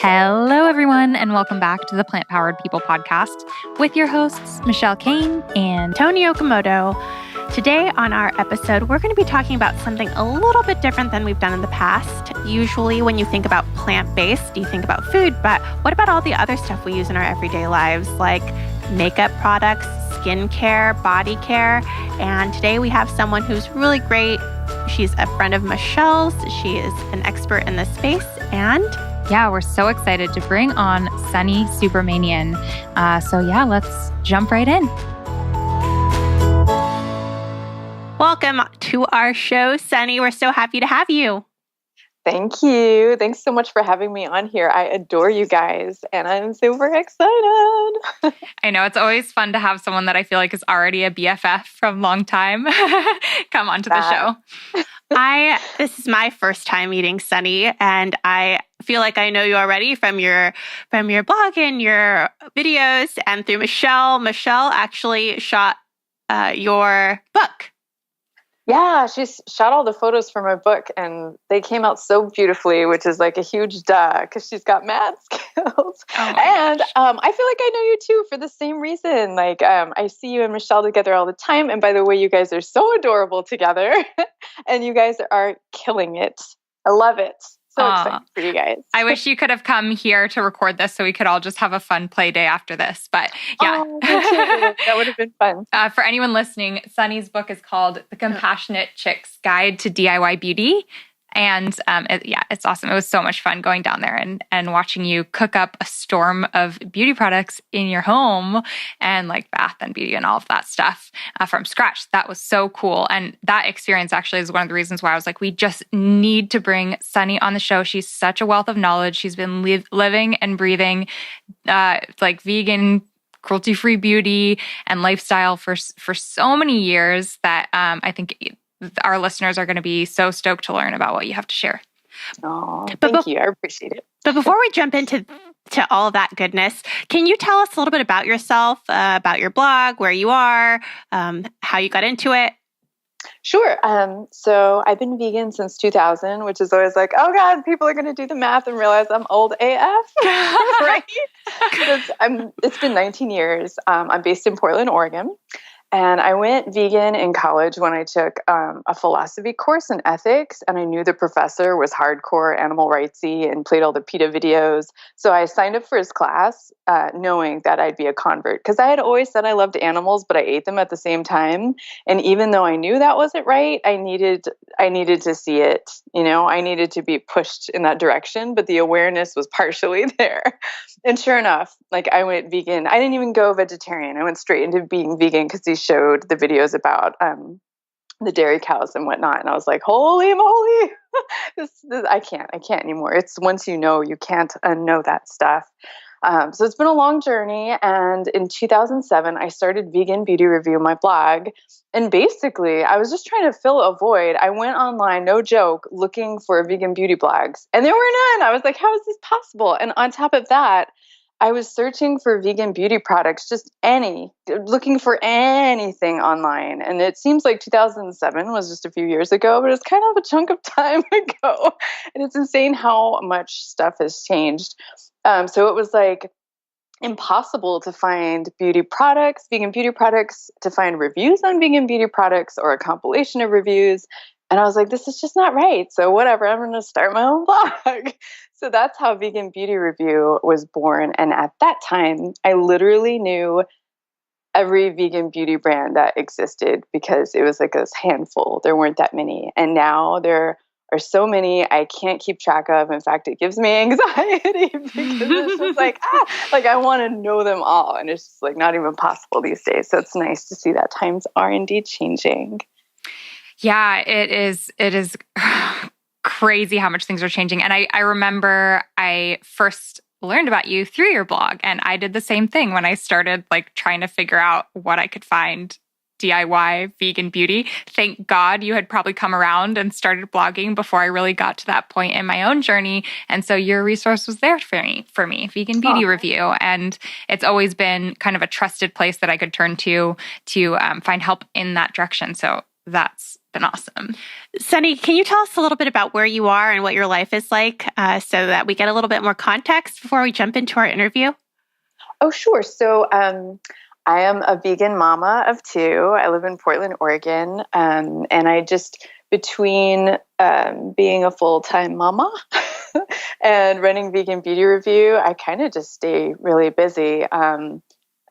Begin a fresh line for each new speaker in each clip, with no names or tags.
Hello, everyone, and welcome back to the Plant Powered People podcast with your hosts, Michelle Kane and
Tony Okamoto. Today on our episode, we're going to be talking about something a little bit different than we've done in the past. Usually when you think about plant-based, you think about food, but what about all the other stuff we use in our everyday lives, like makeup products, skincare, body care? And today we have someone who's really great. She's a friend of Michelle's. She is an expert in this space, and
yeah, we're so excited to bring on Sunny Subramanian. Let's jump right in.
Welcome to our show, Sunny. We're so happy to have you.
Thank you. Thanks so much for having me on here. I adore you guys, and I'm super excited.
I know it's always fun to have someone that I feel like is already a BFF from a long time come onto the show.
This is my first time meeting Sunny, and I feel like I know you already from your blog and your videos, and through Michelle. Michelle actually shot your book.
Yeah, she's shot all the photos for my book, and they came out so beautifully, which is like a huge duh, because she's got mad skills. And I feel like I know you too for the same reason. Like, I see you and Michelle together all the time. And by the way, you guys are so adorable together, and you guys are killing it. I love it. So excited for you guys.
I wish you could have come here to record this so we could all just have a fun play day after this. But yeah.
That would have been fun.
For anyone listening, Sunny's book is called The Compassionate Chick's Guide to DIY Beauty. And it's awesome. It was so much fun going down there and watching you cook up a storm of beauty products in your home and like bath and beauty and all of that stuff from scratch. That was so cool. And that experience actually is one of the reasons why I was like, we just need to bring Sunny on the show. She's such a wealth of knowledge. She's been living and breathing like vegan, cruelty-free beauty and lifestyle for so many years that I think our listeners are going to be so stoked to learn about what you have to share.
Oh, thank you. I appreciate it.
But before we jump into all that goodness, can you tell us a little bit about yourself, about your blog, where you are, how you got into it?
Sure. So I've been vegan since 2000, which is always like, oh God, people are going to do the math and realize I'm old AF, right? It's been 19 years. I'm based in Portland, Oregon. And I went vegan in college when I took a philosophy course in ethics, and I knew the professor was hardcore animal rightsy and played all the PETA videos. So I signed up for his class knowing that I'd be a convert, because I had always said I loved animals, but I ate them at the same time. And even though I knew that wasn't right, I needed to see it. I needed to be pushed in that direction, but the awareness was partially there. And sure enough, like I went vegan. I didn't even go vegetarian. I went straight into being vegan because he showed the videos about the dairy cows and whatnot. And I was like, holy moly, this I can't anymore. It's once you know, you can't unknow that stuff. So it's been a long journey. And in 2007, I started Vegan Beauty Review, my blog. And basically, I was just trying to fill a void. I went online, no joke, looking for vegan beauty blogs. And there were none. I was like, how is this possible? And on top of that, I was searching for vegan beauty products, looking for anything online. And it seems like 2007 was just a few years ago, but it's kind of a chunk of time ago. And it's insane how much stuff has changed. So it was like impossible to find vegan beauty products, to find reviews on vegan beauty products or a compilation of reviews. And I was like, this is just not right. So whatever, I'm going to start my own blog. So that's how Vegan Beauty Review was born. And at that time, I literally knew every vegan beauty brand that existed because it was like this handful. There weren't that many. And now there are so many I can't keep track of. In fact, it gives me anxiety because it's just like I want to know them all. And it's just like not even possible these days. So it's nice to see that times are indeed changing.
Yeah, it is crazy how much things are changing. And I remember I first learned about you through your blog, and I did the same thing when I started like trying to figure out what I could find DIY vegan beauty. Thank God you had probably come around and started blogging before I really got to that point in my own journey. And so your resource was there for me, Vegan Beauty Review. And it's always been kind of a trusted place that I could turn to find help in that direction. So that's been awesome.
Sunny, can you tell us a little bit about where you are and what your life is like so that we get a little bit more context before we jump into our interview?
Oh, sure. So I am a vegan mama of two. I live in Portland, Oregon. And I just, between being a full-time mama and running Vegan Beauty Review, I kind of just stay really busy. And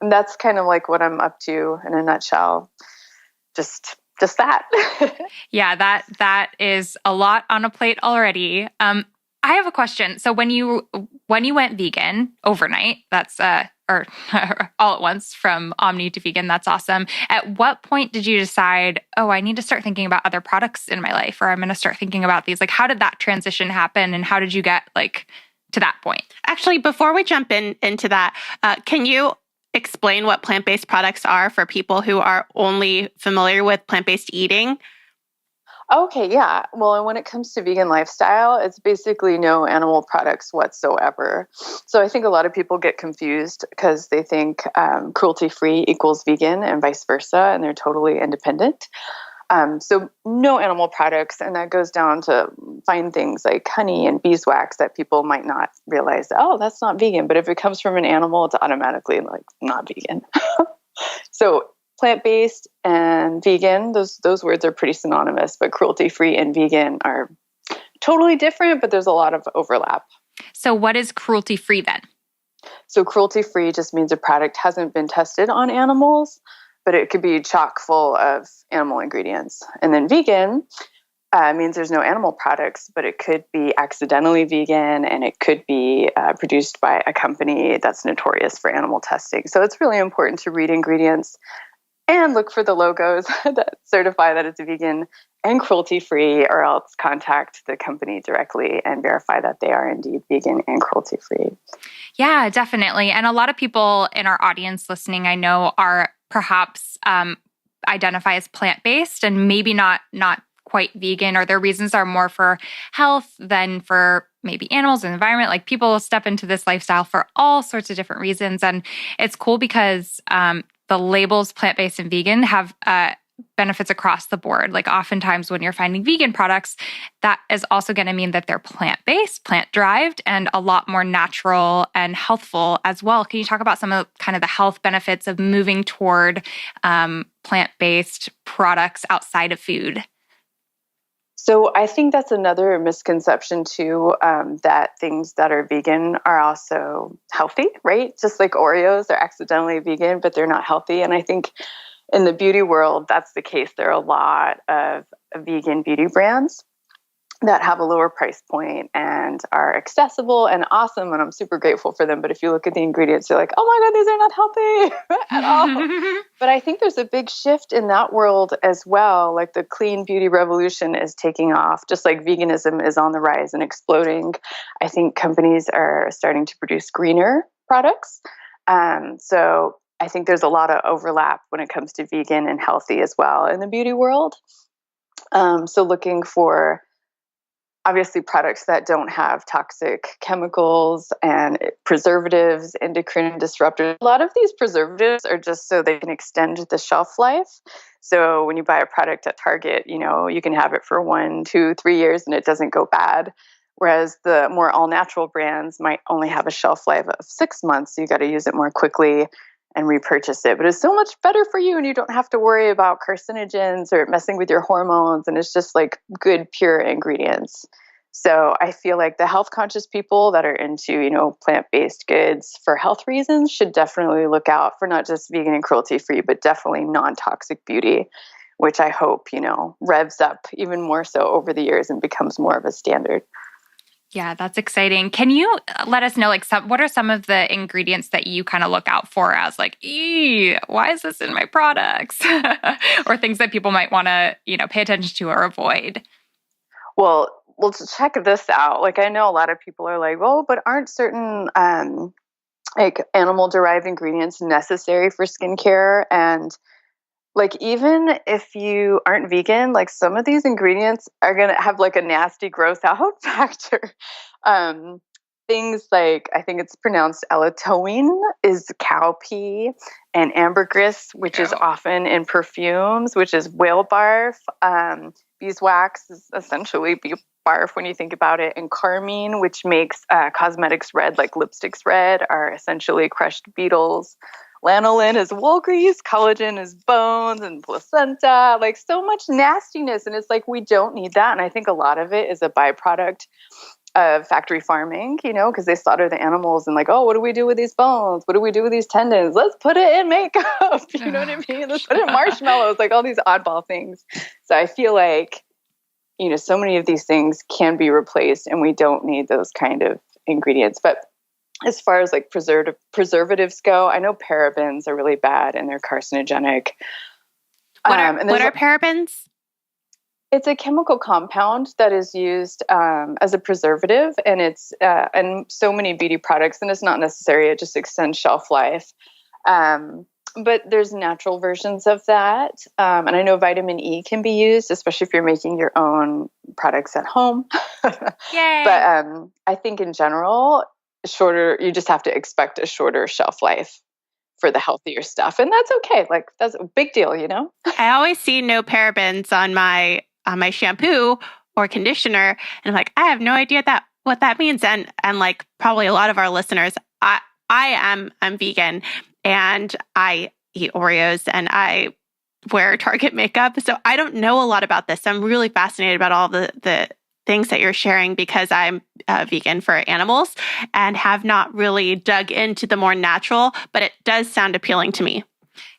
that's kind of like what I'm up to in a nutshell. Just that.
Yeah, that is a lot on a plate already. I have a question. So when you went vegan overnight, that's or all at once from Omni to vegan, that's awesome. At what point did you decide, oh, I need to start thinking about other products in my life, or I'm going to start thinking about these? Like, how did that transition happen, and how did you get to that point?
Actually, before we jump into that, can you explain what plant-based products are for people who are only familiar with plant-based eating?
Okay, yeah. Well, and when it comes to vegan lifestyle, it's basically no animal products whatsoever. So I think a lot of people get confused because they think cruelty-free equals vegan and vice versa, and they're totally independent. So no animal products, and that goes down to fine things like honey and beeswax that people might not realize, oh, that's not vegan. But if it comes from an animal, it's automatically not vegan. So plant-based and vegan, those words are pretty synonymous, but cruelty-free and vegan are totally different, but there's a lot of overlap.
So what is cruelty-free then?
So cruelty-free just means a product hasn't been tested on animals, but it could be chock full of animal ingredients. And then vegan means there's no animal products, but it could be accidentally vegan, and it could be produced by a company that's notorious for animal testing. So it's really important to read ingredients and look for the logos that certify that it's vegan and cruelty-free, or else contact the company directly and verify that they are indeed vegan and cruelty-free.
Yeah, definitely. And a lot of people in our audience listening, I know, are perhaps identify as plant-based and maybe not quite vegan, or their reasons are more for health than for maybe animals and environment. Like, people step into this lifestyle for all sorts of different reasons. And it's cool because the labels plant-based and vegan have benefits across the board. Like, oftentimes when you're finding vegan products, that is also going to mean that they're plant-based, plant-derived, and a lot more natural and healthful as well. Can you talk about some of kind of the health benefits of moving toward plant-based products outside of food?
So I think that's another misconception too, that things that are vegan are also healthy, right? Just like Oreos are accidentally vegan, but they're not healthy. And I think in the beauty world, that's the case. There are a lot of vegan beauty brands that have a lower price point and are accessible and awesome, and I'm super grateful for them. But if you look at the ingredients, you're like, oh my God, these are not healthy at all. But I think there's a big shift in that world as well. Like, the clean beauty revolution is taking off, just like veganism is on the rise and exploding. I think companies are starting to produce greener products. So I think there's a lot of overlap when it comes to vegan and healthy as well in the beauty world. So looking for obviously products that don't have toxic chemicals and preservatives, endocrine disruptors. A lot of these preservatives are just so they can extend the shelf life. So when you buy a product at Target, you can have it for 1, 2, 3 years and it doesn't go bad. Whereas the more all-natural brands might only have a shelf life of 6 months. So you got to use it more quickly and repurchase it. But it's so much better for you, and you don't have to worry about carcinogens or messing with your hormones. And it's just like good, pure ingredients. So I feel like the health conscious people that are into, plant-based goods for health reasons should definitely look out for not just vegan and cruelty-free, but definitely non-toxic beauty, which I hope, revs up even more so over the years and becomes more of a standard.
Yeah, that's exciting. Can you let us know, what are some of the ingredients that you kind of look out for as why is this in my products? Or things that people might want to, pay attention to or avoid?
Well, check this out. I know a lot of people are like, well, but aren't certain animal-derived ingredients necessary for skincare? And even if you aren't vegan, some of these ingredients are going to have a nasty gross out factor. things like, I think it's pronounced allantoin, is cow pee, and ambergris, which is often in perfumes, which is whale barf. Beeswax is essentially bee barf when you think about it. And carmine, which makes cosmetics red, like lipsticks red, are essentially crushed beetles. Lanolin is wool grease, collagen is bones and placenta, like so much nastiness. And it's like, we don't need that. And I think a lot of it is a byproduct of factory farming, because they slaughter the animals and like, oh, what do we do with these bones? What do we do with these tendons? Let's put it in makeup. You know what I mean? Let's put it in marshmallows, like all these oddball things. So I feel like, so many of these things can be replaced and we don't need those kind of ingredients. But as far as like preservatives go, I know parabens are really bad and they're carcinogenic.
What are parabens?
It's a chemical compound that is used as a preservative, and it's in so many beauty products, and it's not necessary. It just extends shelf life. But there's natural versions of that. And I know vitamin E can be used, especially if you're making your own products at home.
Yay.
But I think in general, you just have to expect a shorter shelf life for the healthier stuff. And that's okay. Like, that's a big deal,
I always see no parabens on my shampoo or conditioner. And I'm like, I have no idea what that means. And like probably a lot of our listeners, I'm vegan and I eat Oreos and I wear Target makeup. So I don't know a lot about this. I'm really fascinated about all the things that you're sharing because I'm vegan for animals and have not really dug into the more natural, but it does sound appealing to me.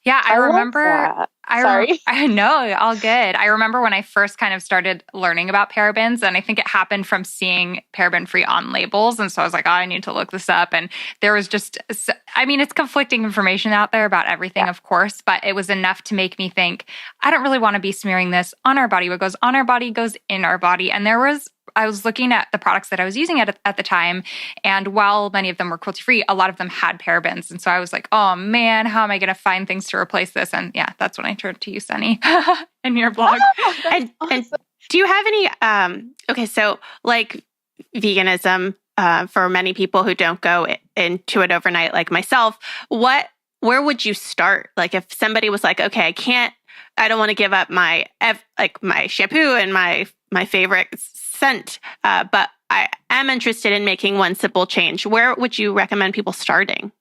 Yeah, I remember.
Sorry.
I know, all good. I remember when I first kind of started learning about parabens, and I think it happened from seeing paraben-free on labels. And so I was like, I need to look this up. And there was just, it's conflicting information out there about everything, of course, but it was enough to make me think, I don't really want to be smearing this on our body. What goes on our body goes in our body. And I was looking at the products that I was using at the time, and while many of them were cruelty-free, a lot of them had parabens. And so I was like, oh man, how am I going to find things to replace this? And yeah, that's when I turned to you, Sunny, in your blog.
Oh,
and do you have any, so like veganism, for many people who don't go into it overnight, like myself, where would you start? Like if somebody was like, okay, I don't want to give up my shampoo and my favorite scent, but I am interested in making one simple change. Where would you recommend people starting?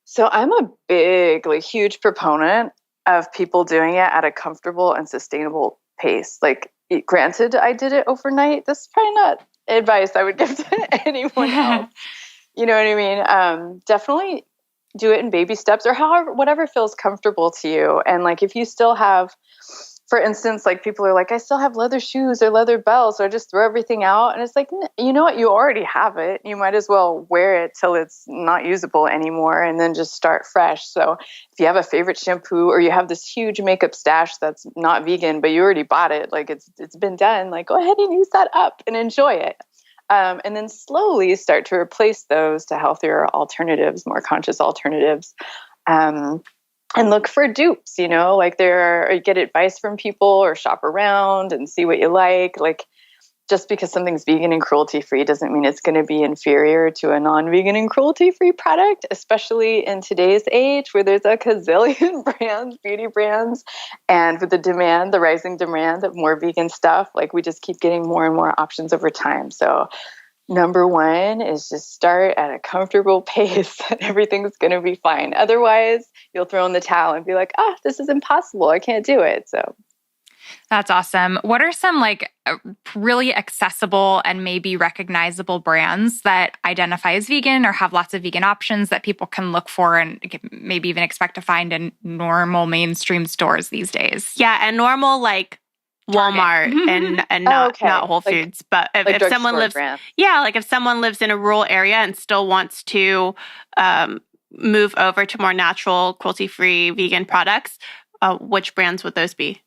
So I'm a big, huge proponent of people doing it at a comfortable and sustainable pace. Like, granted, I did it overnight. This is probably not advice I would give to anyone else. You know what I mean? Definitely do it in baby steps or whatever feels comfortable to you. And like, if you still have, for instance, like people are like, I still have leather shoes or leather belts, or I just throw everything out. And it's like, you know what? You already have it. You might as well wear it till it's not usable anymore and then just start fresh. So if you have a favorite shampoo or you have this huge makeup stash that's not vegan, but you already bought it, like it's been done, like go ahead and use that up and enjoy it. And then slowly start to replace those to healthier alternatives, more conscious alternatives. And look for dupes, like you get advice from people or shop around and see what you like. Like, just because something's vegan and cruelty-free doesn't mean it's going to be inferior to a non-vegan and cruelty-free product, especially in today's age where there's a gazillion brands, beauty brands, and with the rising demand of more vegan stuff, like we just keep getting more and more options over time. So number one is just start at a comfortable pace and everything's going to be fine. Otherwise, you'll throw in the towel and be like, this is impossible. I can't do it. So
that's awesome. What are some really accessible and maybe recognizable brands that identify as vegan or have lots of vegan options that people can look for and maybe even expect to find in normal mainstream stores these days?
Yeah, and normal like Walmart and not Whole Foods, but if someone lives, like if someone lives in a rural area and still wants to move over to more natural, cruelty-free vegan products, which brands would those be?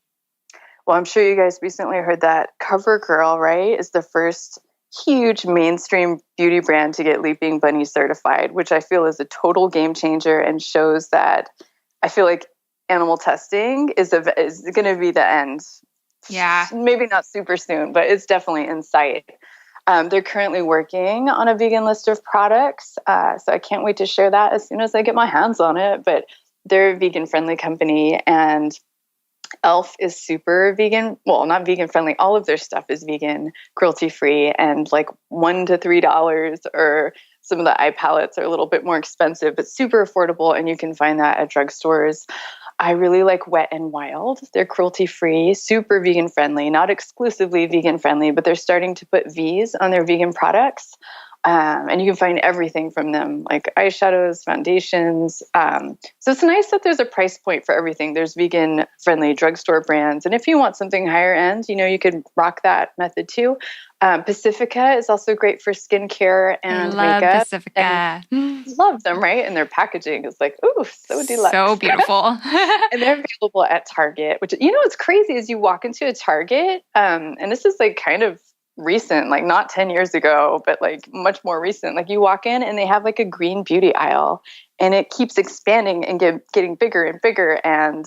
Well, I'm sure you guys recently heard that CoverGirl, right, is the first huge mainstream beauty brand to get Leaping Bunny certified, which I feel is a total game changer and shows that I feel like animal testing is going to be the end.
Yeah.
Maybe not super soon, but it's definitely in sight. They're currently working on a vegan list of products. So I can't wait to share that as soon as I get my hands on it. But they're a vegan-friendly company, and Elf is super vegan. Well, not vegan friendly. All of their stuff is vegan, cruelty-free, and like $1 to $3, or some of the eye palettes are a little bit more expensive, but super affordable. And you can find that at drugstores. I really like Wet and Wild. They're cruelty-free, super vegan-friendly, not exclusively vegan-friendly, but they're starting to put V's on their vegan products. And you can find everything from them, like eyeshadows, foundations. So it's nice that there's a price point for everything. There's vegan-friendly drugstore brands. And if you want something higher end, you could rock that method too. Pacifica is also great for skincare and
love
makeup.
Pacifica.
And love them, right? And their packaging is like, ooh, so deluxe.
So beautiful.
And they're available at Target, which, what's crazy is you walk into a Target, and this is like kind of recent, like not 10 years ago, but like much more recent. Like you walk in and they have like a green beauty aisle, and it keeps expanding and getting bigger and bigger. And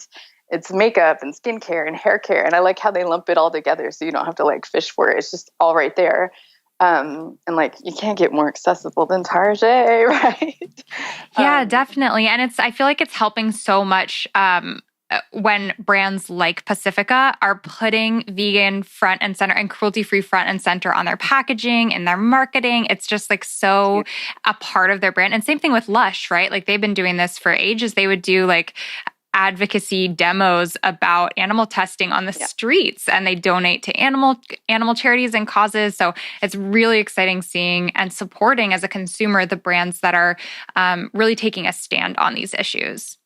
it's makeup and skincare and hair care. And I like how they lump it all together, so you don't have to like fish for it. It's just all right there. And like, you can't get more accessible than Target, right?
Yeah, definitely. And I feel like it's helping so much, when brands like Pacifica are putting vegan front and center and cruelty-free front and center on their packaging and their marketing. It's just like so a part of their brand. And same thing with Lush, right? Like they've been doing this for ages. They would do like advocacy demos about animal testing on the streets, and they donate to animal charities and causes. So it's really exciting seeing and supporting as a consumer the brands that are really taking a stand on these issues.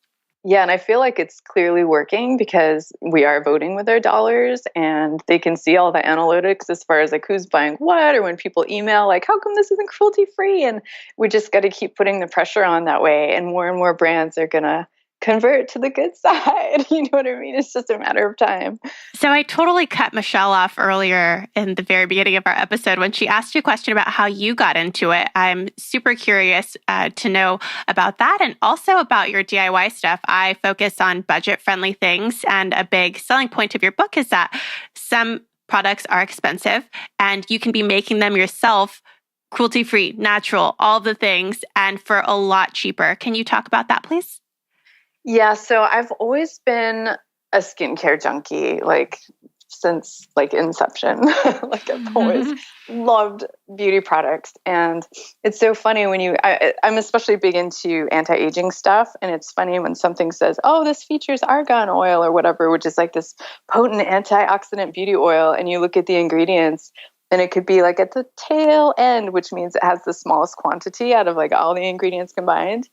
Yeah, and I feel like it's clearly working because we are voting with our dollars, and they can see all the analytics as far as like who's buying what, or when people email like, how come this isn't cruelty free? And we just got to keep putting the pressure on that way. And more brands are going to convert to the good side. You know what I mean? It's just a matter of time.
So I totally cut Michelle off earlier in the very beginning of our episode when she asked you a question about how you got into it. I'm super curious to know about that, and also about your DIY stuff. I focus on budget-friendly things, and a big selling point of your book is that some products are expensive and you can be making them yourself, cruelty-free, natural, all the things, and for a lot cheaper. Can you talk about that, please?
Yeah, so I've always been a skincare junkie, like since like inception. Like I've always loved beauty products. And it's so funny when I'm especially big into anti-aging stuff. And it's funny when something says, oh, this features argan oil or whatever, which is like this potent antioxidant beauty oil. And you look at the ingredients, and it could be like at the tail end, which means it has the smallest quantity out of like all the ingredients combined.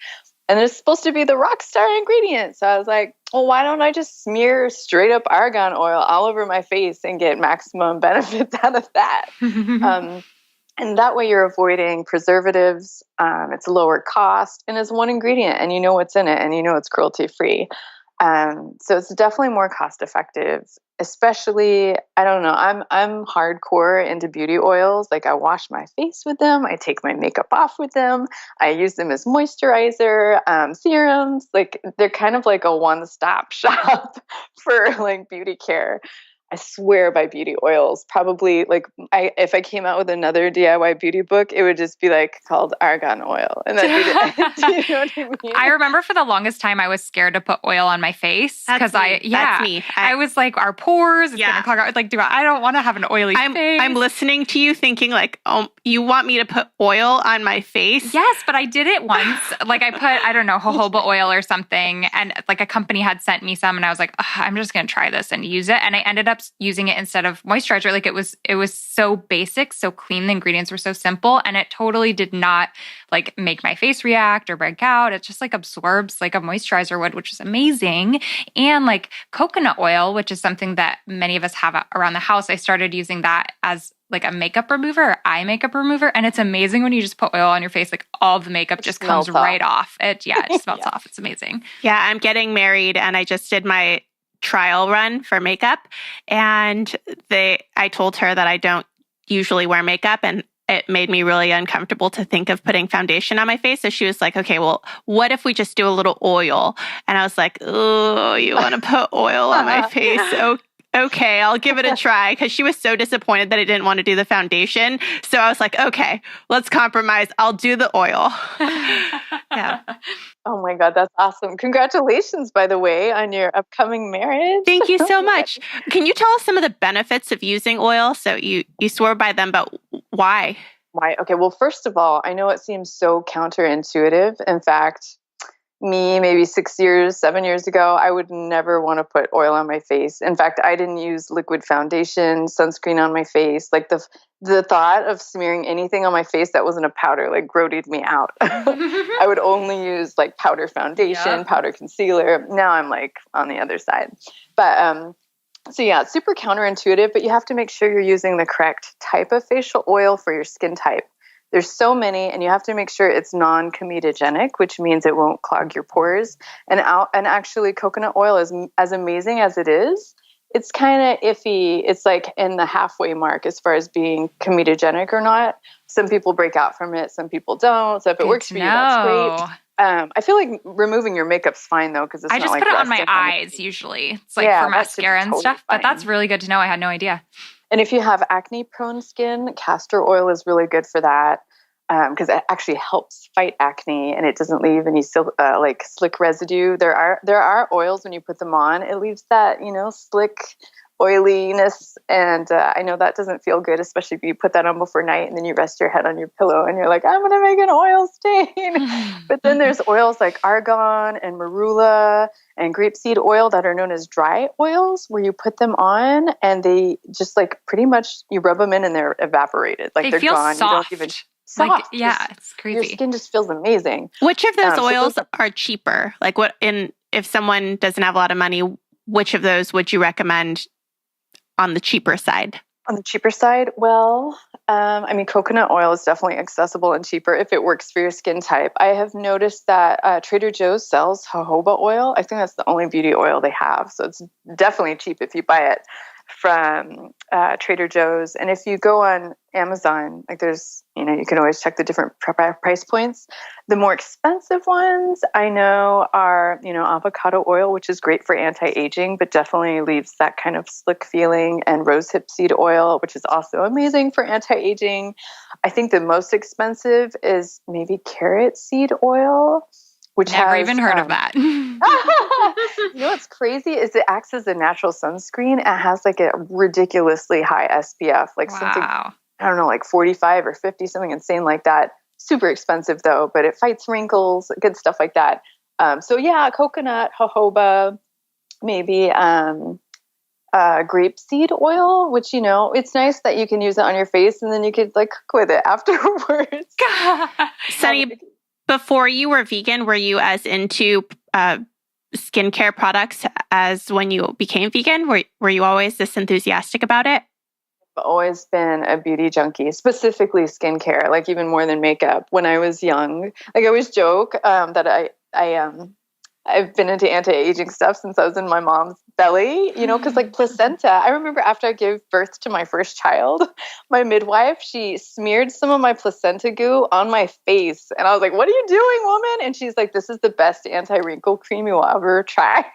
And it's supposed to be the rock star ingredient. So I was like, well, why don't I just smear straight up argan oil all over my face and get maximum benefits out of that? And that way you're avoiding preservatives. It's lower cost, and it's one ingredient, and you know what's in it, and you know it's cruelty free. So it's definitely more cost effective, especially, I don't know, I'm hardcore into beauty oils. Like I wash my face with them. I take my makeup off with them. I use them as moisturizer, serums. Like they're kind of like a one-stop shop for like beauty care. I swear by beauty oils. Probably like if I came out with another DIY beauty book, it would just be like called argan oil. And that'd be it. Do you know what I mean?
I remember for the longest time I was scared to put oil on my face because
That's me.
I was like, our pores, it's gonna clog out. Like, I don't want to have an oily face.
I'm listening to you thinking like, oh, you want me to put oil on my face?
Yes, but I did it once. Like I put, I don't know, jojoba oil or something, and like a company had sent me some, and I was like, I'm just gonna try this and use it. And I ended up using it instead of moisturizer. Like it was so basic, so clean. The ingredients were so simple, and it totally did not like make my face react or break out. It just like absorbs like a moisturizer would, which is amazing. And like coconut oil, which is something that many of us have around the house, I started using that as like a makeup remover or eye makeup remover. And it's amazing when you just put oil on your face, like all the makeup just comes right off. It just melts off. It's amazing.
Yeah, I'm getting married, and I just did my trial run for makeup, and I told her that I don't usually wear makeup, and it made me really uncomfortable to think of putting foundation on my face. So she was like, okay, well, what if we just do a little oil? And I was like, oh, you want to put oil on my face? okay, I'll give it a try, because she was so disappointed that I didn't want to do the foundation. So I was like, okay, let's compromise. I'll do the oil. Yeah.
Oh my God, that's awesome. Congratulations, by the way, on your upcoming marriage.
Thank you so much. Can you tell us some of the benefits of using oil? So you swore by them, but why?
Why? Okay, well, first of all, I know it seems so counterintuitive. In fact, me, maybe 7 years ago, I would never want to put oil on my face. In fact, I didn't use liquid foundation, sunscreen on my face. Like the thought of smearing anything on my face that wasn't a powder like grodied me out. I would only use like powder foundation, powder concealer. Now I'm like on the other side. But so yeah, it's super counterintuitive, but you have to make sure you're using the correct type of facial oil for your skin type. There's so many, and you have to make sure it's non-comedogenic, which means it won't clog your pores. And actually, coconut oil is as amazing as it is. It's kind of iffy. It's like in the halfway mark as far as being comedogenic or not. Some people break out from it, some people don't. So if it works for you, that's great. I feel like removing your makeup's fine though, because
I just put it on my eyes usually. It's like for mascara and stuff. But that's really good to know. I had no idea.
And if you have acne-prone skin, castor oil is really good for that because it actually helps fight acne and it doesn't leave any like slick residue. There are oils when you put them on, it leaves that slick oiliness, and I know that doesn't feel good, especially if you put that on before night and then you rest your head on your pillow and you're like, I'm gonna make an oil stain. But then there's oils like argan and marula and grapeseed oil that are known as dry oils, where you put them on and they just like pretty much you rub them in and they're evaporated, like they're gone.
Soft.
You don't even
soft. It's crazy.
Your skin just feels amazing.
Which of those oils are cheaper? Like if someone doesn't have a lot of money, which of those would you recommend on the cheaper side?
On the cheaper side, well, coconut oil is definitely accessible and cheaper if it works for your skin type. I have noticed that Trader Joe's sells jojoba oil. I think that's the only beauty oil they have. So it's definitely cheap if you buy it from Trader Joe's. And if you go on Amazon, like there's, you can always check the different price points. The more expensive ones I know are, avocado oil, which is great for anti-aging, but definitely leaves that kind of slick feeling, and rosehip seed oil, which is also amazing for anti-aging. I think the most expensive is maybe carrot seed oil, which
never even heard of that.
What's crazy is it acts as a natural sunscreen. It has like a ridiculously high SPF, like something, I don't know, like 45 or 50, something insane like that. Super expensive though, but it fights wrinkles, good stuff like that. So yeah, coconut, jojoba, maybe grapeseed oil, which, it's nice that you can use it on your face and then you could like cook with it afterwards.
Sunny, before you were vegan, were you as into skincare products as when you became vegan? Were you always this enthusiastic about it?
I've always been a beauty junkie, specifically skincare, like even more than makeup. When I was young, like I always joke that I've been into anti-aging stuff since I was in my mom's belly, because like placenta, I remember after I gave birth to my first child, my midwife, she smeared some of my placenta goo on my face. And I was like, what are you doing, woman? And she's like, this is the best anti-wrinkle cream you will ever try. Like,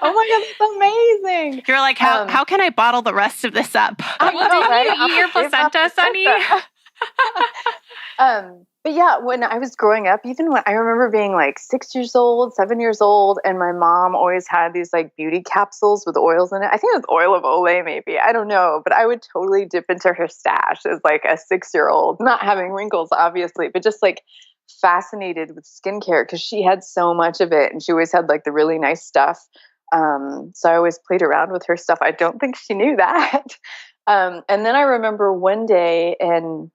oh my God, that's amazing.
You're like, how can I bottle the rest of this up?
Did you eat your placenta, Sunny?
But yeah, when I was growing up, even when I remember being like 6 years old, 7 years old, and my mom always had these like beauty capsules with oils in it. I think it was oil of Olay, maybe. I don't know. But I would totally dip into her stash as like a 6-year-old, not having wrinkles, obviously, but just like fascinated with skincare because she had so much of it and she always had like the really nice stuff. So I always played around with her stuff. I don't think she knew that. And then I remember one day in,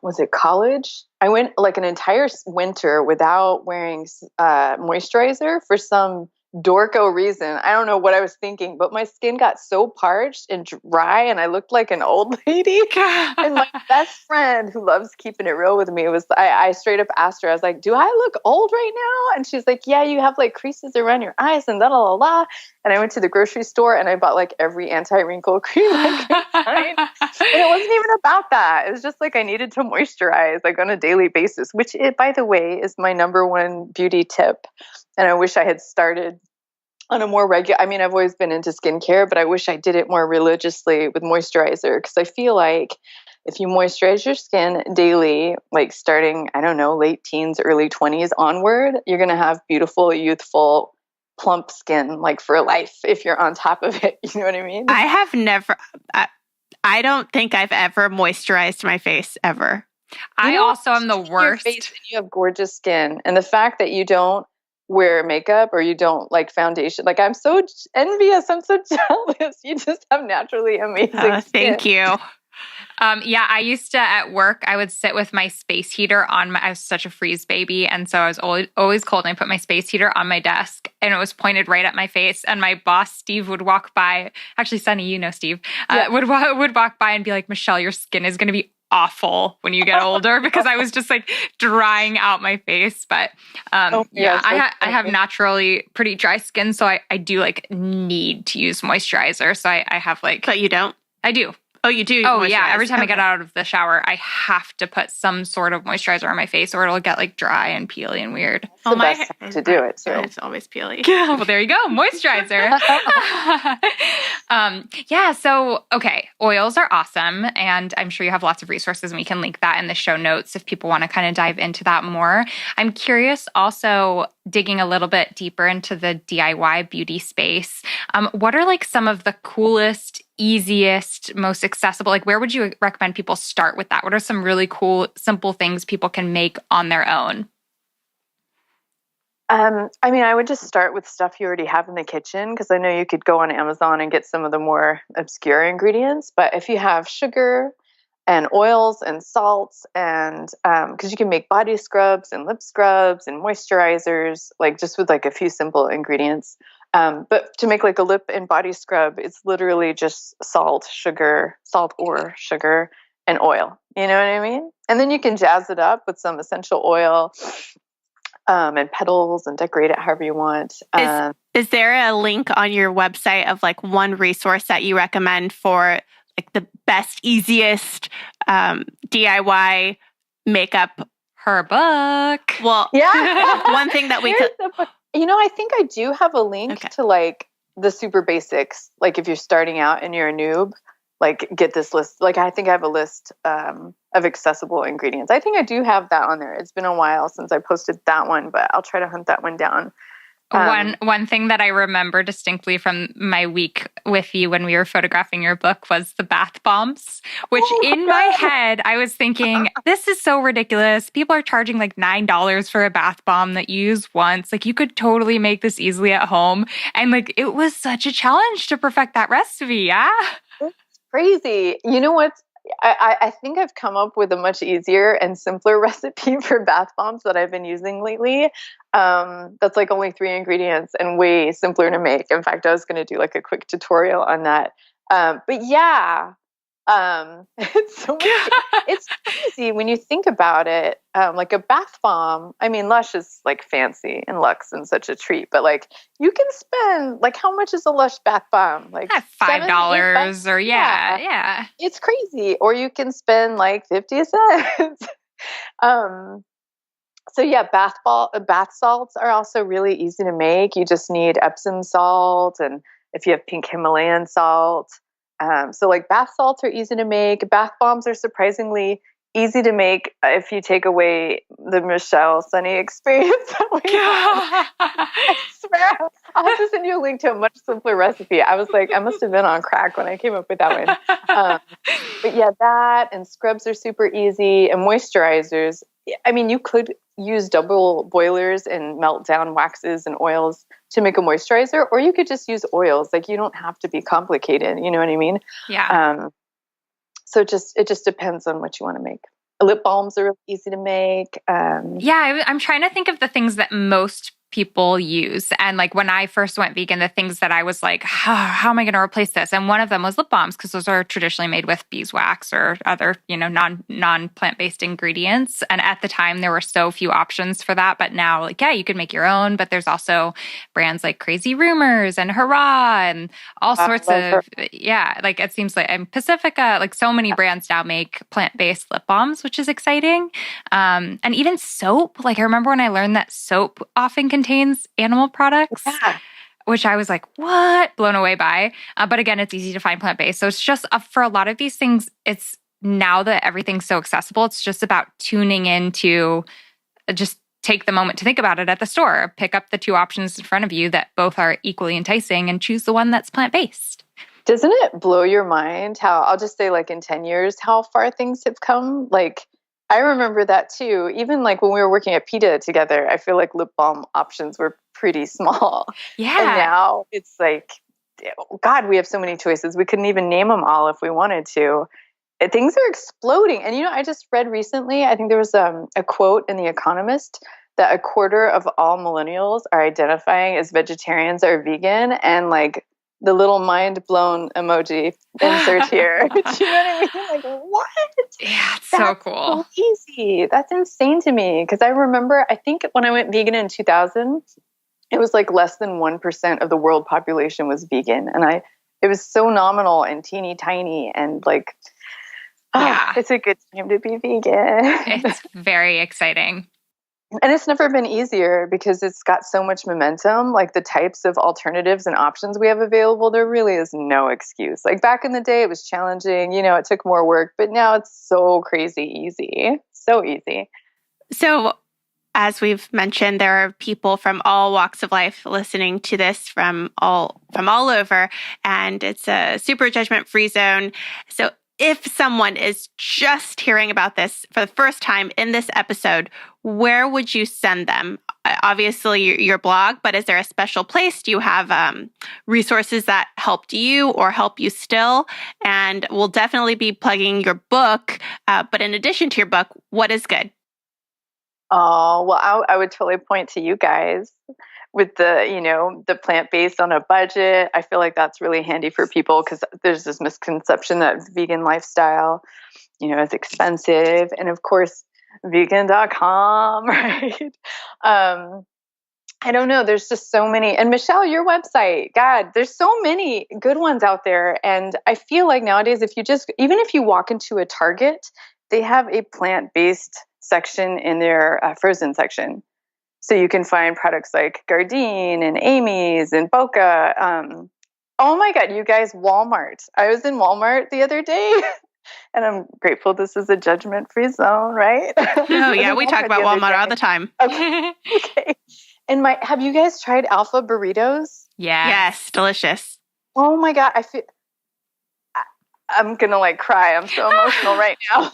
was it college? I went like an entire winter without wearing moisturizer for some dorko reason. I don't know what I was thinking, but my skin got so parched and dry and I looked like an old lady. And my best friend who loves keeping it real with me was, I straight up asked her, I was like, do I look old right now? And she's like, yeah, you have like creases around your eyes and da la la la. And I went to the grocery store and I bought like every anti-wrinkle cream I could find. And it wasn't even about that. It was just like I needed to moisturize like on a daily basis, which by the way, is my number one beauty tip. And I wish I had started on a more regular, I mean, I've always been into skincare, but I wish I did it more religiously with moisturizer, because I feel like if you moisturize your skin daily, like starting, I don't know, late teens, early 20s onward, you're going to have beautiful, youthful, plump skin like for life if you're on top of it. You know what I mean?
I have never, I don't think I've ever moisturized my face ever.
I also am the worst.
Your face and you have gorgeous skin. And the fact that you don't wear makeup or you don't like foundation, like I'm so envious. I'm so jealous. You just have naturally amazing skin.
Thank you.
Yeah, I used to at work, I would sit with my space heater on I was such a freeze baby. And so I was always cold. And I put my space heater on my desk and it was pointed right at my face. And my boss, Steve, would walk by. Actually, Sunny, you know Steve, would walk by and be like, Michelle, your skin is going to be awful when you get older, because I was just like drying out my face. But I have naturally pretty dry skin. So I do like need to use moisturizer. So I have like.
But you don't?
I do.
Oh, you do?
Oh, yeah. Every time I get out of the shower, I have to put some sort of moisturizer on my face or it'll get like dry and peely and weird.
It's the best time to do it. So
it's always peely.
Yeah, well, there you go. Moisturizer. So, okay. Oils are awesome. And I'm sure you have lots of resources and we can link that in the show notes if people want to kind of dive into that more. I'm curious also, digging a little bit deeper into the DIY beauty space. What are like some of the coolest, easiest, most accessible, like where would you recommend people start with that? What are some really cool, simple things people can make on their own?
I mean, I would just start with stuff you already have in the kitchen, because I know you could go on Amazon and get some of the more obscure ingredients. But if you have sugar and oils and salts, and because you can make body scrubs and lip scrubs and moisturizers, like just with like a few simple ingredients. But to make like a lip and body scrub, it's literally just salt or sugar, and oil. You know what I mean? And then you can jazz it up with some essential oil and petals and decorate it however you want.
Is there a link on your website of like one resource that you recommend for like the best, easiest DIY makeup?
Her book.
Well,
yeah.
One thing that we could...
You know, I think I do have a link to like the super basics. Like if you're starting out and you're a noob, like get this list. Like I think I have a list of accessible ingredients. I think I do have that on there. It's been a while since I posted that one, but I'll try to hunt that one down.
One thing that I remember distinctly from my week with you when we were photographing your book was the bath bombs, which in my head, I was thinking, this is so ridiculous. People are charging like $9 for a bath bomb that you use once. Like you could totally make this easily at home. And like, it was such a challenge to perfect that recipe. Yeah.
It's crazy. You know what? I think I've come up with a much easier and simpler recipe for bath bombs that I've been using lately. That's like only 3 ingredients and way simpler to make. In fact, I was going to do like a quick tutorial on that. But yeah, it's so much, it's crazy when you think about it. Like a bath bomb, I mean, Lush is like fancy and luxe and such a treat, but like you can spend like, how much is a Lush bath bomb? Like
$5 or yeah.
It's crazy. Or you can spend like 50 cents. So yeah, bath salts are also really easy to make. You just need Epsom salt, and if you have pink Himalayan salt. So like bath salts are easy to make. Bath bombs are surprisingly easy to make if you take away the Michelle Sunny experience that we have. I swear, I'll have to send you a link to a much simpler recipe. I was like, I must have been on crack when I came up with that one. But yeah, that and scrubs are super easy, and moisturizers. I mean, you could use double boilers and melt down waxes and oils to make a moisturizer, or you could just use oils. Like you don't have to be complicated. You know what I mean?
Yeah.
So it just depends on what you want to make. Lip balms are really easy to make.
I'm trying to think of the things that most people use. And like when I first went vegan, the things that I was like, how am I going to replace this? And one of them was lip balms, because those are traditionally made with beeswax or other, non-plant-based ingredients. And at the time, there were so few options for that. But now, like, yeah, you can make your own. But there's also brands like Crazy Rumors and Hurrah and all sorts of, like it seems like, and Pacifica, like so many brands now make plant-based lip balms, which is exciting. And even soap. Like I remember when I learned that soap often contains animal products.
Yeah.
which I was like, what? Blown away by. But again, it's easy to find plant-based. So it's just for a lot of these things, it's now that everything's so accessible, it's just about tuning into just take the moment to think about it at the store. Pick up the two options in front of you that both are equally enticing and choose the one that's plant-based.
Doesn't it blow your mind how, I'll just say like in 10 years, how far things have come? Like, I remember that too. Even like when we were working at PETA together, I feel like lip balm options were pretty small.
Yeah.
And now it's like, God, we have so many choices. We couldn't even name them all if we wanted to. Things are exploding. And, I just read recently, I think there was a quote in The Economist that 1/4 of all millennials are identifying as vegetarians or vegan, and like the little mind blown emoji insert here. Do you know what I mean? Like, what?
Yeah, it's so cool.
So easy. That's insane to me. Because I remember, I think when I went vegan in 2000, it was like less than 1% of the world population was vegan. And it was so nominal and teeny tiny, and like,
yeah,
it's a good time to be vegan.
It's very exciting.
And it's never been easier because it's got so much momentum. Like the types of alternatives and options we have available, there really is no excuse. Like back in the day, it was challenging. It took more work, but now it's so crazy easy. So easy.
So as we've mentioned, there are people from all walks of life listening to this from all over, and it's a super judgment-free zone. So if someone is just hearing about this for the first time in this episode, where would you send them? Obviously, your blog, but is there a special place? Do you have resources that helped you or help you still? And we'll definitely be plugging your book. But in addition to your book, what is good?
Oh, well, I would totally point to you guys with the plant-based on a budget. I feel like that's really handy for people because there's this misconception that vegan lifestyle, is expensive. And of course, vegan.com, right? I don't know. There's just so many. And Michelle, your website, God, there's so many good ones out there. And I feel like nowadays, even if you walk into a Target, they have a plant-based section in their frozen section. So you can find products like Gardein and Amy's and Boca. Oh my God, you guys, Walmart. I was in Walmart the other day, and I'm grateful this is a judgment-free zone, right?
Oh yeah, we talk about Walmart all the time.
Okay. And have you guys tried Alpha burritos?
Yes, delicious.
Oh my God, I'm gonna cry. I'm so emotional right now.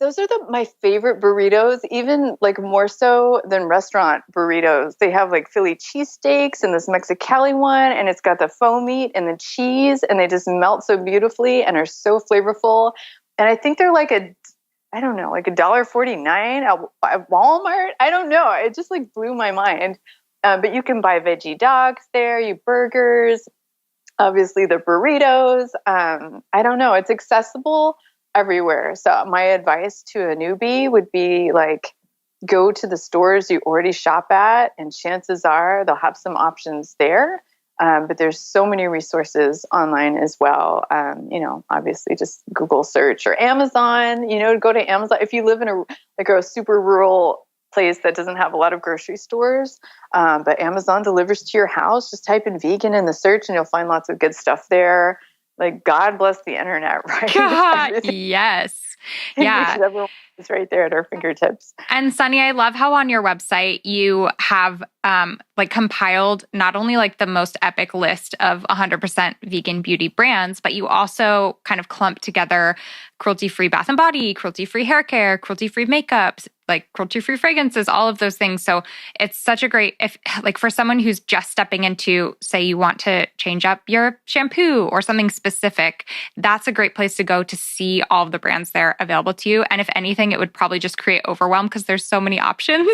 Those are my favorite burritos, even more so than restaurant burritos. They have Philly cheesesteaks and this Mexicali one, and it's got the faux meat and the cheese, and they just melt so beautifully and are so flavorful. And I think they're $1.49 at Walmart. I don't know. It just blew my mind. But you can buy veggie dogs there, burgers, obviously the burritos. I don't know. It's accessible everywhere. So my advice to a newbie would be go to the stores you already shop at, and chances are they'll have some options there. But there's so many resources online as well. Obviously just Google search or Amazon, go to Amazon. If you live in a super rural place that doesn't have a lot of grocery stores, but Amazon delivers to your house, just type in vegan in the search and you'll find lots of good stuff there. God bless the internet, right?
God, yes. Yeah.
Everyone is right there at our fingertips.
And Sunny, I love how on your website you have compiled not only the most epic list of 100% vegan beauty brands, but you also kind of clump together cruelty-free bath and body, cruelty-free hair care, cruelty-free makeup, cruelty-free fragrances, all of those things. So it's such a great, for someone who's just stepping into, say you want to change up your shampoo or something specific, that's a great place to go to see all of the brands there available to you. And if anything, it would probably just create overwhelm because there's so many options.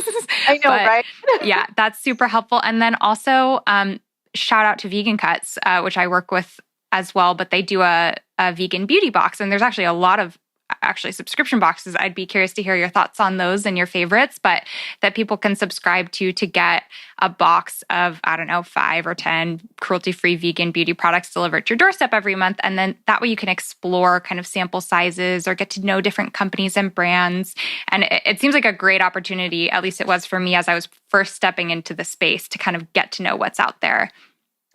I know, right?
Yeah, that's super helpful. And then also shout out to Vegan Cuts, which I work with as well, but they do a vegan beauty box. And there's actually a lot of subscription boxes. I'd be curious to hear your thoughts on those and your favorites, but that people can subscribe to get a box of, 5 or 10 cruelty-free vegan beauty products delivered to your doorstep every month. And then that way you can explore kind of sample sizes or get to know different companies and brands. And it seems like a great opportunity, at least it was for me as I was first stepping into the space, to kind of get to know what's out there.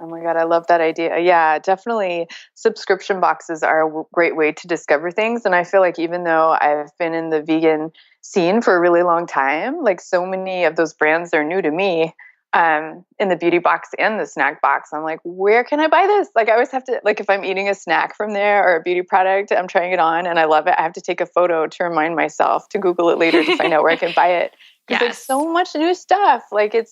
Oh my God, I love that idea. Yeah, definitely. Subscription boxes are a great way to discover things. And I feel like even though I've been in the vegan scene for a really long time, like so many of those brands are new to me, in the beauty box and the snack box. I'm like, where can I buy this? Like I always have to, like if I'm eating a snack from there or a beauty product, I'm trying it on and I love it, I have to take a photo to remind myself to Google it later to find out where I can buy it. Because there's so much new stuff. Like it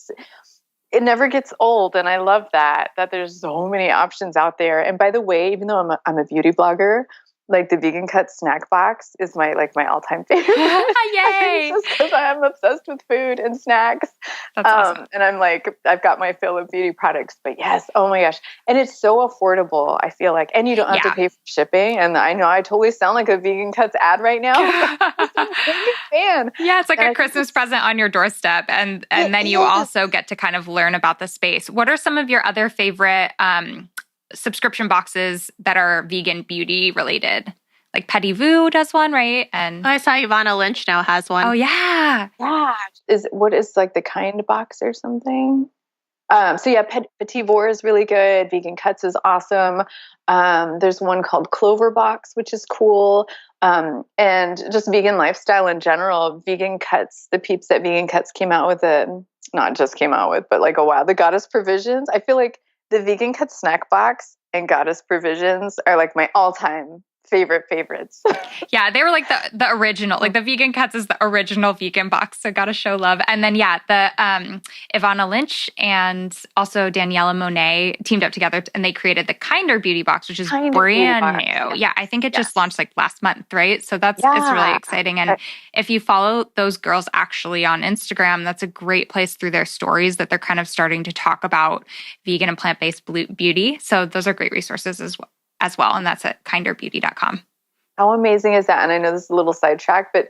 never gets old, and I love that there's so many options out there. And by the way, even though I'm a beauty blogger, like the Vegan Cut snack box is my all-time favorite.
Yay!
Just because I'm obsessed with food and snacks.
That's awesome.
And I'm like, I've got my fill of beauty products, but yes, oh my gosh. And it's so affordable, I feel like. And you don't have to pay for shipping. And I know I totally sound like a Vegan Cuts ad right now. I'm a big fan.
Yeah, it's like a Christmas present on your doorstep. And then you also get to kind of learn about the space. What are some of your other favorite subscription boxes that are vegan beauty related? Like Petit Vu does one, right? And
I saw Ivana Lynch now has one.
Oh yeah.
Yeah. What is like the Kind box or something? So yeah, Petit Vu is really good. Vegan Cuts is awesome. There's one called Clover Box, which is cool. And just vegan lifestyle in general. Vegan Cuts, the peeps at Vegan Cuts came out with but like a while. The Goddess Provisions. I feel like the Vegan Cut snack box and Goddess Provisions are like my all-time favorites.
Yeah, they were like the original. Like the Vegan Cuts is the original vegan box, so gotta show love. And then the Ivana Lynch and also Daniela Monet teamed up together and they created the Kinder Beauty Box, which is brand new. Yeah, I think it just launched like last month, right? So it's really exciting. And if you follow those girls actually on Instagram, that's a great place through their stories that they're kind of starting to talk about vegan and plant-based beauty. So those are great resources as well. And that's at kinderbeauty.com.
How amazing is that? And I know this is a little sidetrack, but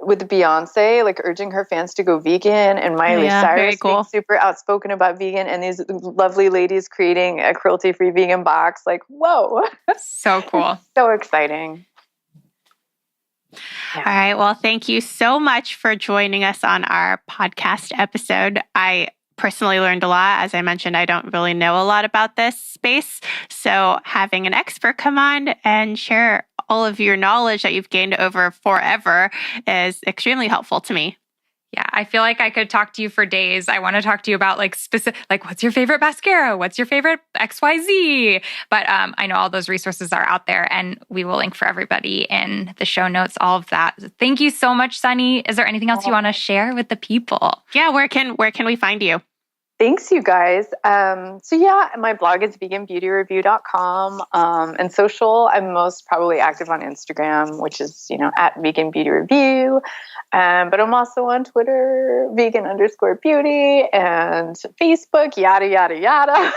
with Beyonce, like urging her fans to go vegan and Miley Cyrus being super outspoken about vegan and these lovely ladies creating a cruelty-free vegan box, like, whoa.
So cool.
So exciting.
Yeah. All right. Well, thank you so much for joining us on our podcast episode. I personally learned a lot. As I mentioned, I don't really know a lot about this space. So having an expert come on and share all of your knowledge that you've gained over forever is extremely helpful to me.
Yeah, I feel like I could talk to you for days. I want to talk to you about like specific, like what's your favorite mascara? What's your favorite XYZ? But I know all those resources are out there and we will link for everybody in the show notes, all of that. Thank you so much, Sunny. Is there anything else you want to share with the people?
Yeah, where can we find you?
Thanks, you guys. So yeah, my blog is veganbeautyreview.com. And social, I'm most probably active on Instagram, which is, at Vegan Beauty Review. But I'm also on Twitter, vegan_beauty, and Facebook, yada, yada, yada.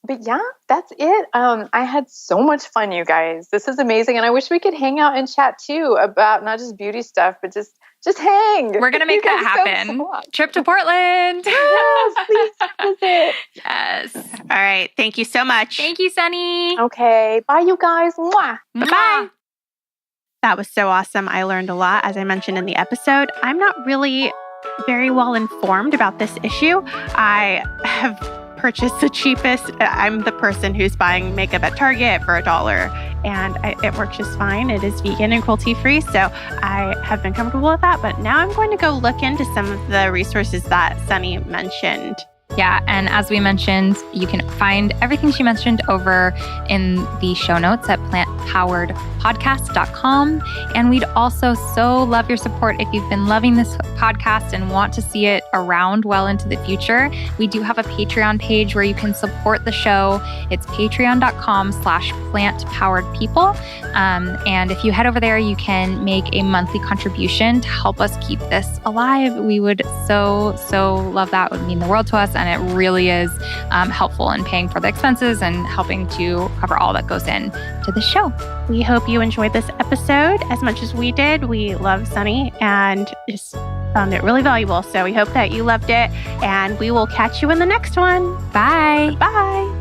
But yeah, that's it. I had so much fun, you guys. This is amazing. And I wish we could hang out and chat too about not just beauty stuff, but just hang.
We're going to make that happen. Trip to Portland.
Yes, please visit.
Yes.
All right. Thank you so much.
Thank you, Sunny.
Okay. Bye, you guys. Mwah.
Bye.
That was so awesome. I learned a lot, as I mentioned in the episode. I'm not really very well informed about this issue. I have purchased the cheapest. I'm the person who's buying makeup at Target for $1, and it works just fine. It is vegan and cruelty-free, so I have been comfortable with that. But now I'm going to go look into some of the resources that Sunny mentioned.
Yeah, and as we mentioned, you can find everything she mentioned over in the show notes at plantpoweredpodcast.com. And we'd also so love your support if you've been loving this podcast and want to see it around well into the future. We do have a Patreon page where you can support the show. It's patreon.com/plantpoweredpeople. And if you head over there, you can make a monthly contribution to help us keep this alive. We would so love that. It would mean the world to us. And it really is helpful in paying for the expenses and helping to cover all that goes in to the show.
We hope you enjoyed this episode as much as we did. We love Sunny and just found it really valuable. So we hope that you loved it, and we will catch you in the next one.
Bye.
Bye.